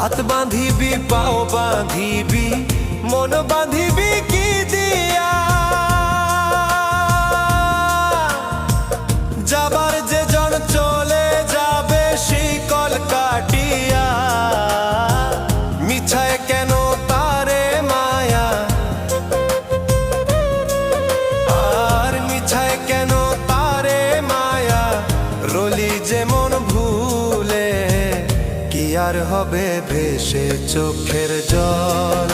হাত বাঁধিবি পাও বাঁধিবি মন বাঁধিবি কি দিয়া যাবার যে জন চলে যাবে শিকল কাটিয়া মিছায় কেন তারে মায়া আর মিছায় কেন তারে মায়া রলি যেমন ভুলে কি আর হবে ভেসে চোখের জল